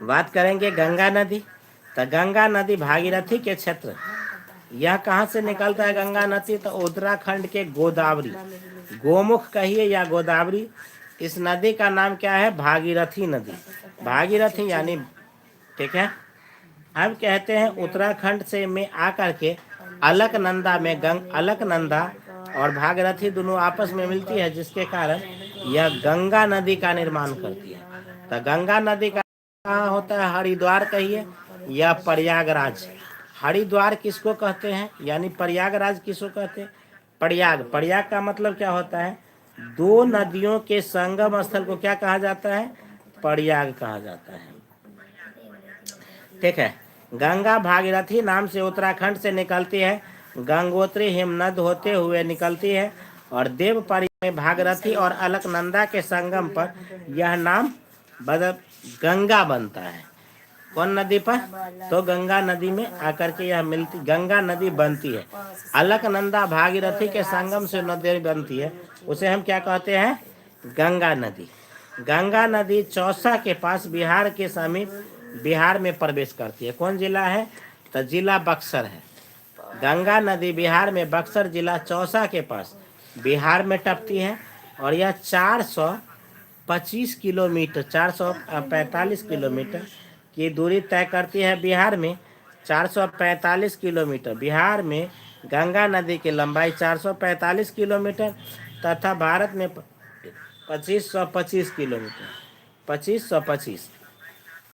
बात करेंगे गंगा नदी। तो गंगा नदी भागीरथी के क्षेत्र, यह कहाँ से निकलता है गंगा नदी? तो उत्तराखंड के गोदावरी, गोमुख कहिए या गोदावरी, इस नदी का नाम क्या है? भागीरथी नदी। भागीरथी यानी, ठीक है। हम कहते हैं उत्तराखंड से में आकर के अलकनंदा में अलकनंदा और भागीरथी दोनों आपस में मिलती है, जिसके कारण यह गंगा नदी का निर्माण करती है। तो गंगा नदी का कहाँ होता है? हरिद्वार कहिए या प्रयागराज। हरिद्वार किसको कहते हैं, यानी प्रयागराज किसको कहते हैं? प्रयाग का मतलब क्या होता है? दो नदियों के संगम स्थल को क्या कहा जाता है? प्रयाग कहा जाता है। ठीक है। गंगा भागीरथी नाम से उत्तराखंड से निकलती है, गंगोत्री हिमनद होते हुए निकलती है और देवपरी में भागीरथी और अलकनंदा के संगम पर यह नाम गंगा बनता है। कौन नदी पर? तो गंगा नदी में आकर के यह मिलती, गंगा नदी बनती है। अलकनंदा भागीरथी के संगम से नदी बनती है, उसे हम क्या कहते हैं? गंगा नदी। गंगा नदी चौसा के पास बिहार के समीप बिहार में प्रवेश करती है। कौन जिला है? तो जिला बक्सर है। गंगा नदी बिहार में बक्सर जिला चौसा के पास बिहार में टपती है और यह 425 किलोमीटर 445 किलोमीटर की दूरी तय करती है। बिहार में 445 किलोमीटर, बिहार में गंगा नदी की लंबाई 445 किलोमीटर तथा भारत में 2525 किलोमीटर, 2525।